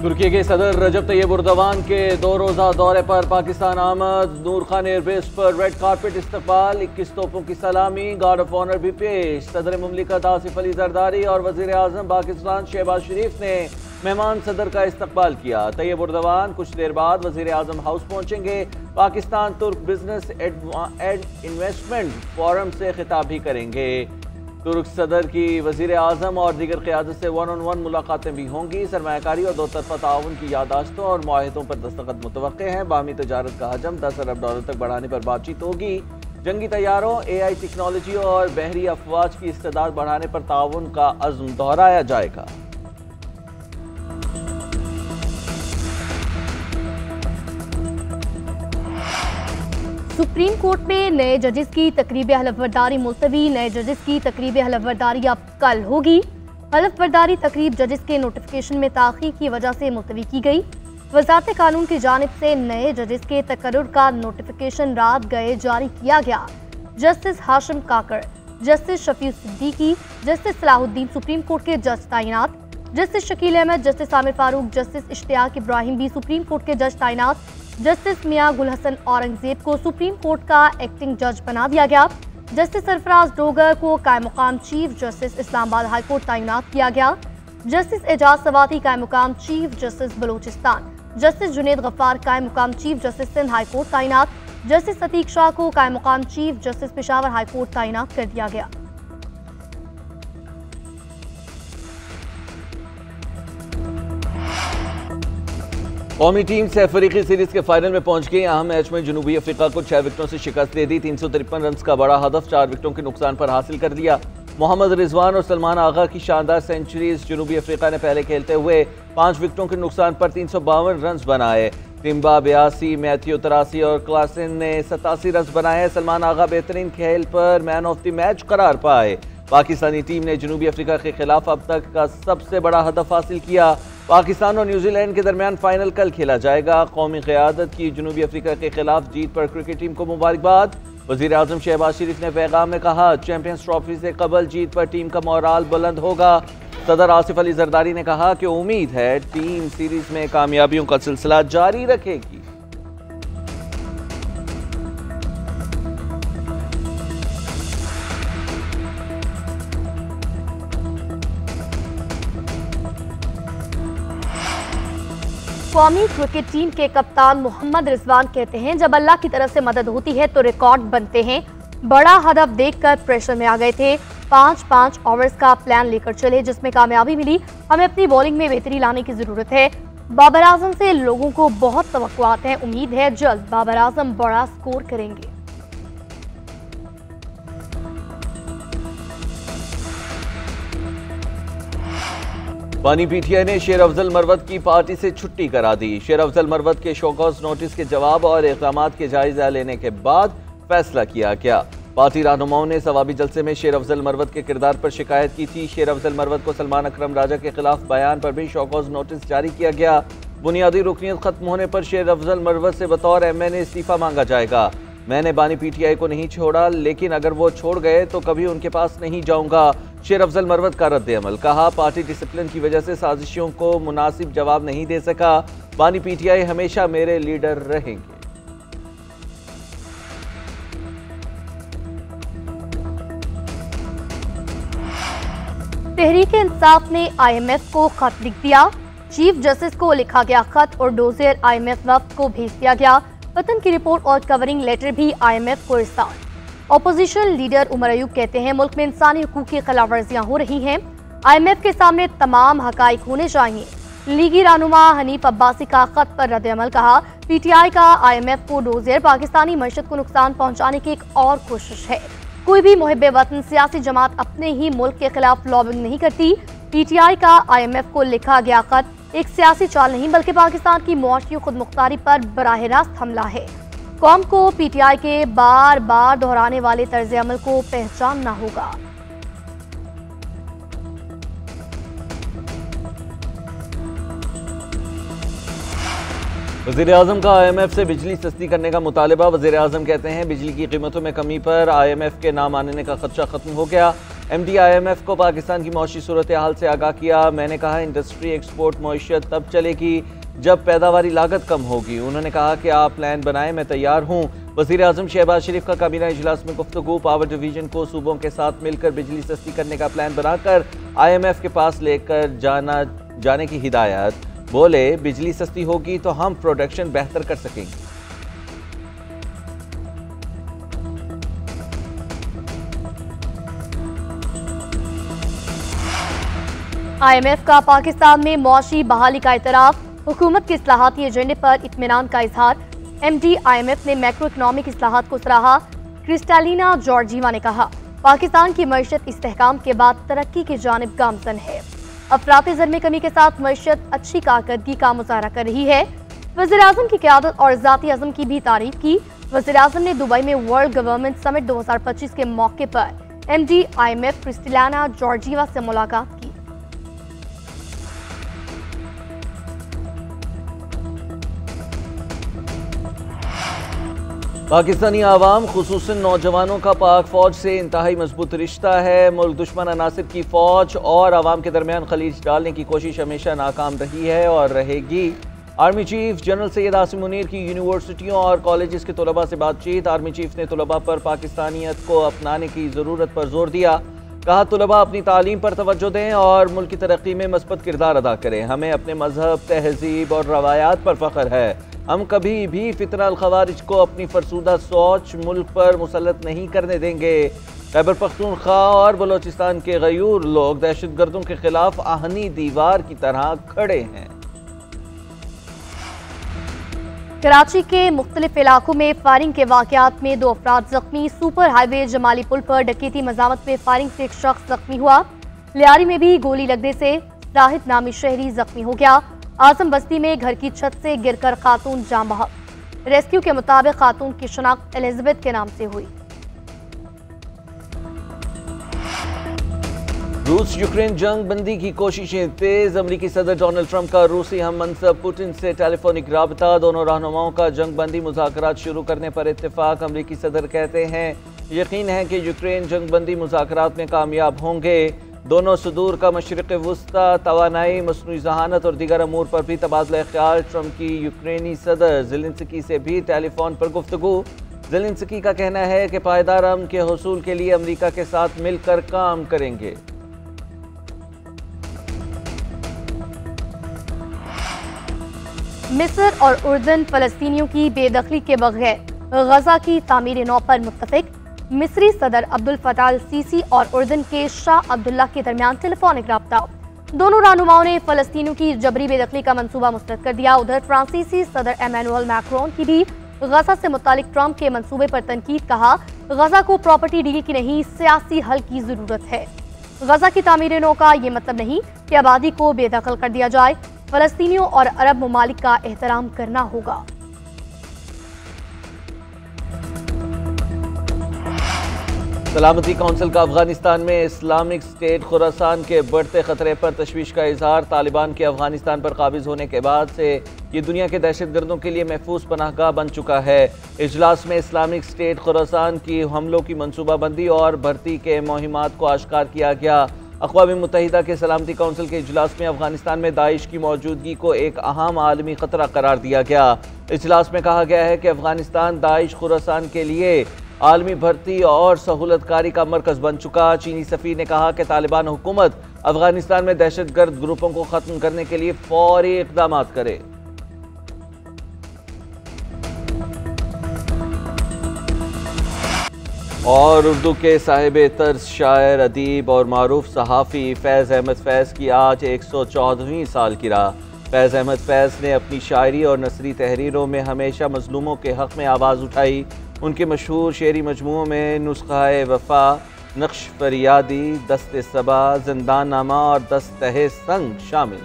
तुर्की के सदर रजब Tayyip Erdogan के 2 रोज़ा दौरे पर पाकिस्तान आमद। नूर खान एयरबेस पर रेड कारपेट इस्तकबाल, 21 तोपों की सलामी, गार्ड ऑफ ऑनर भी पेश। सदर मुमलिकत आसिफ अली जरदारी और वज़ीर आज़म पाकिस्तान शहबाज शरीफ ने मेहमान सदर का इस्तकबाल किया। तैयब एर्दोगान कुछ देर बाद वज़ीर आज़म हाउस पहुंचेंगे। पाकिस्तान तुर्क बिजनेस एंड इन्वेस्टमेंट फोरम से खिताब भी करेंगे। तुर्क सदर की वज़ीर आज़म और दीगर क़यादत से 1-on-1 मुलाकातें भी होंगी। सरमायाकारी और दो तरफ़ा ताउन की यादाश्तों और मुआहिदों पर दस्तखत मुतवक्के हैं। बाहमी तजारत का हजम 10 अरब डॉलर तक बढ़ाने पर बातचीत होगी। जंगी तैयारों, AI टेक्नोलॉजी और बहरी अफवाज की इस्तेदाद बढ़ाने पर ताउन का अज़्म दोहराया जाएगा। सुप्रीम कोर्ट में नए जजेस की तकरीब हलफबरदारी मुलतवी। नए जजेस की तकरीब हलफबरदारी अब कल होगी। हलफबरदारी तकरीब जजेस के नोटिफिकेशन में ताख़ीर की वजह से मुलतवी की गई। वज़ारत कानून की जानिब से नए जजेस के तकर्रुर का नोटिफिकेशन रात गए जारी किया गया। Justice Hashim Kakar, justice Shafi Siddiqui, justice Salahuddin supreme court के जज तैनात। Justice Shakeel Ahmed, justice Aamir Farooq, justice Ishtiaq Ibrahim भी सुप्रीम कोर्ट के जज तैनात। जस्टिस मियां गुल हसन औरंगजेब को सुप्रीम कोर्ट का एक्टिंग जज बना दिया गया। जस्टिस सरफराज डोगर को कायम मुकाम chief justice Islamabad high court तैनात किया गया। जस्टिस एजाज सवाती कायम मुकाम chief justice Balochistan. Justice Junaid Ghaffar कायम मुकाम chief justice Sindh high court तैनात। जस्टिस अतीक शाह को कायम मुकाम chief justice Peshawar high court तैनात कर दिया गया। कौमी टीम से अफ्रीकी सीरीज के फाइनल में पहुंच गई। अहम मैच में जनूबी अफ्रीका को 6 विकेटों से शिकस्त दे दी। 353 रन का बड़ा हदफ 4 विकेटों के नुकसान पर हासिल कर लिया। मोहम्मद रिजवान और सलमान आगा की शानदार सेंचुरीज। जनूबी अफ्रीका ने पहले खेलते हुए 5 विकेटों के नुकसान पर 352 रन बनाए। टिम्बा 82, मैथ्यू 83 और क्लासन ने 87 रन बनाए। सलमान आगा बेहतरीन खेल पर मैन ऑफ द मैच करार पाए। पाकिस्तानी टीम ने जनूबी अफ्रीका के खिलाफ अब तक का सबसे बड़ा हदफ हासिल किया। पाकिस्तान और न्यूजीलैंड के दरमियान फाइनल कल खेला जाएगा। कौमी क़यादत की जनूबी अफ्रीका के खिलाफ जीत पर क्रिकेट टीम को मुबारकबाद। वज़ीर आज़म शहबाज शरीफ ने पैगाम में कहा, चैंपियंस ट्रॉफी से कबल जीत पर टीम का मोराल बुलंद होगा। सदर आसिफ अली जरदारी ने कहा कि उम्मीद है टीम सीरीज में कामयाबियों का सिलसिला जारी रखेगी। कौमी क्रिकेट टीम के कप्तान मोहम्मद रिजवान कहते हैं, जब अल्लाह की तरफ से मदद होती है तो रिकॉर्ड बनते हैं। बड़ा हदफ देखकर प्रेशर में आ गए थे। 5-5 ओवर्स का प्लान लेकर चले जिसमें कामयाबी मिली। हमें अपनी बॉलिंग में बेहतरी लाने की जरूरत है। बाबर आजम से लोगों को बहुत तवक्कुआत हैं। उम्मीद है जल्द बाबर आजम बड़ा स्कोर करेंगे। बानी पीटीआई ने शेर अफजल मरवत की पार्टी से छुट्टी करा दी। शेर अफजल मरवत के शोकॉज नोटिस के जवाब और इक़दामात के जायजा लेने के बाद फैसला किया गया। पार्टी रहनुमाओं ने सवाबी जलसे में शेर अफजल मरवत के किरदार पर शिकायत की थी। शेर अफजल मरवत को सलमान अकरम राजा के खिलाफ बयान पर भी शोकॉज नोटिस जारी किया गया। बुनियादी रुकनीत खत्म होने पर शेर अफजल मरवत से बतौर MNA इस्तीफा मांगा जाएगा। मैंने बानी पीटीआई को नहीं छोड़ा, लेकिन अगर वो छोड़ गए तो कभी उनके पास नहीं जाऊंगा। शेर अफजल मरवत का रद्द अमल। कहा, पार्टी डिसिप्लिन की वजह से साजिशों को मुनासिब जवाब नहीं दे सका। बानी पीटीआई हमेशा मेरे लीडर रहेंगे। तहरीक इंसाफ ने IMF को खत लिख दिया। चीफ जस्टिस को लिखा गया खत और डोजियर IMF वफ्द को भेज दिया गया। वतन की रिपोर्ट और कवरिंग लेटर भी IMF को इरसाल। ऑपोजिशन लीडर उमर अयूब कहते हैं, मुल्क में इंसानी हुकूक की खिलाफ वर्जियां हो रही हैं। IMF के सामने तमाम हकाइक होने चाहिए। लीगी रहनुमा हनीफ अब्बासी का खत पर रद्द अमल। कहा, PTI का IMF को डोजियर पाकिस्तानी मईशत को नुकसान पहुंचाने की एक और कोशिश है। कोई भी मुहिब्बे वतन सियासी जमात अपने ही मुल्क के खिलाफ लॉबिंग नहीं करती। PTI का IMF को लिखा गया खत एक सियासी चाल नहीं बल्कि पाकिस्तान की मुआशी खुद मुख्तारी पर बराह रास्त हमला है। कौम को PTI के बार बार दोहराने वाले तर्ज अमल को पहचानना होगा। वज़ीर आज़म का IMF से बिजली सस्ती करने का मुतालबा। वज़ीर आज़म कहते हैं, बिजली की कीमतों में कमी पर IMF के नाम आने का खदशा खत्म हो गया। MD IMF को पाकिस्तान की मौशी सूरत हाल से आगाह किया। मैंने कहा इंडस्ट्री एक्सपोर्ट मईशत तब चलेगी जब पैदावारी लागत कम होगी। उन्होंने कहा कि आप प्लान बनाएं, मैं तैयार हूँ। वज़ीर आज़म शहबाज शरीफ का काबीना इजलास में गुफ्तगू। पावर डिवीजन को सूबों के साथ मिलकर बिजली सस्ती करने का प्लान बनाकर IMF के पास लेकर जाने की हिदायत। बोले बिजली सस्ती होगी तो हम प्रोडक्शन बेहतर कर सकेंगे। IMF का पाकिस्तान में मौशी बहाली का इतराफ़। हुकूमत के इस्लाहाती एजेंडे पर इत्मीनान का इजहार। MD IMF ने मैक्रो इकनॉमिक इस्लाहात को सराहा। क्रिस्टालिना जॉर्जीवा ने कहा पाकिस्तान की मईशत इस्तेहकाम के बाद तरक्की की जानिब गामजन है। अफरात ज़र में कमी के साथ मईशत अच्छी कारकर्दगी का मुजाहरा कर रही है। वज़ीर आज़म की क़यादत और ज़ाती अज़म की भी तारीफ की। वज़ीर आज़म ने दुबई में वर्ल्ड गवर्नमेंट समिट 2025 के मौके पर MD IMF क्रिस्टालिना जॉर्जीवा से मुलाकात की। पाकिस्तानी आवाम खुसूसन नौजवानों का पाक फौज से इंतहाई मजबूत रिश्ता है। मुल्क दुश्मन अनासिर की फौज और आवाम के दरमियान खलीज डालने की कोशिश हमेशा नाकाम रही है और रहेगी। Army chief general Syed Asim Munir की यूनिवर्सिटियों और कॉलेजेस के तलबा से बातचीत। आर्मी चीफ ने तलबा पर पाकिस्तानियत को अपनाने की ज़रूरत पर जोर दिया। कहा तलबा अपनी तालीम पर तवज्जो दें और मुल्क की तरक्की में मस्बत किरदार अदा करें। हमें अपने मजहब, तहजीब और रवायात पर फ़ख्र है। हम कभी भी फितना अल खवारिज को अपनी फरसूदा सोच मुल्क पर मुसल्लत नहीं करने देंगे। खैबर पख्तूनख्वा और बलोचिस्तान के गयूर लोग दहशतगर्दों के खिलाफ आहनी दीवार की तरह खड़े हैं। कराची के मुख्तलिफ इलाकों में फायरिंग के वाकयात में 2 अफराद जख्मी। सुपर हाईवे जमाली पुल पर डकैती मजामत में फायरिंग से एक शख्स जख्मी हुआ। लियारी में भी गोली लगने से जाहिद नामी शहरी जख्मी हो गया। आजम बस्ती में घर की छत से गिरकर खातून जान बहक। रेस्क्यू के मुताबिक खातून की शनाख्त एलिजाबेथ के नाम से हुई। रूस यूक्रेन जंग बंदी की कोशिशें तेज। अमरीकी सदर डोनाल्ड ट्रंप का रूसी हम मनसब पुतिन से टेलीफोनिक राबता। दोनों रहनुमाओं का जंग बंदी मुज़ाकरात शुरू करने पर इत्तेफाक। अमरीकी सदर कहते हैं यकीन है कि यूक्रेन जंग बंदी मुज़ाकरात में कामयाब होंगे। दोनों सुदूर का मशरिक़ वुस्ता, तवानाई, मसनूई जहानत और दीगर अमूर पर भी तबादला ख्याल। ट्रंप की यूक्रेनी सदर ज़ेलेंस्की से भी टेलीफोन पर गुफ्तगू। ज़ेलेंस्की का कहना है कि पायदार अमन के हुसूल के लिए अमरीका के साथ मिलकर काम करेंगे। मिस्र और उर्दन फ़लस्तीनियों की बेदखली के बगैर गजा की तामीर नौ पर मुत्तफिक। मिस्री सदर अब्दुल फताह अल सीसी और उर्दन के शाह अब्दुल्ला के दरमियान टेलीफोनिक राब्ता। दोनों रहनुमाओं ने फ़लस्तीनियों की जबरी बेदखली का मंसूबा मुस्तरद कर दिया। उधर फ्रांसीसी सदर एमेनुअल मैक्रोन की भी गजा से मुतालिक ट्रंप के मंसूबे पर तनकीद। कहा गजा को प्रॉपर्टी डील की नहीं सियासी हल की ज़रूरत है। गजा की तामीर नौ का ये मतलब नहीं कि आबादी को बेदखल कर दिया जाए। फ़लस्तीनियों और अरब ममालिक का एहतराम करना होगा। सलामती कौंसिल का अफगानिस्तान में इस्लामिक स्टेट खुरासान के बढ़ते खतरे पर तशवीश का इजहार। तालिबान के अफगानिस्तान पर काबिज होने के बाद से ये दुनिया के दहशतगर्दों के लिए महफूज पनाहगाह बन चुका है। इजलास में इस्लामिक स्टेट खुरासान की हमलों की मनसूबाबंदी और भर्ती के मुहिमात को आश्कार किया गया। अक़वाम मुत्तहिदा के सलामती कौंसिल के इजलास में अफगानिस्तान में दाइश की मौजूदगी को एक अहम आलमी खतरा करार दिया गया। इजलास में कहा गया है कि अफगानिस्तान दाइश खुरासान के लिए आलमी भर्ती और सहूलतकारी का मरकज बन चुका। चीनी सफ़ीर ने कहा कि तालिबान हुकूमत अफगानिस्तान में दहशतगर्द ग्रुपों को ख़त्म करने के लिए फौरी इक़दाम करे। और उर्दू के साहिब तर्ज शायर, अदीब और मारूफ सहाफ़ी फैज़ अहमद फैज़ की आज 114वीं सालगिरह। फैज़ अहमद फैज़ ने अपनी शायरी और नसरी तहरीरों में हमेशा मज़लूमों के हक़ में आवाज़ उठाई। उनके मशहूर शेरी मजमूओं में नुस्ख़ा-ए वफ़ा, नक्श फरियादी, दस्त सबा, ज़िंदान नामा और दस्तहे संग शामिल।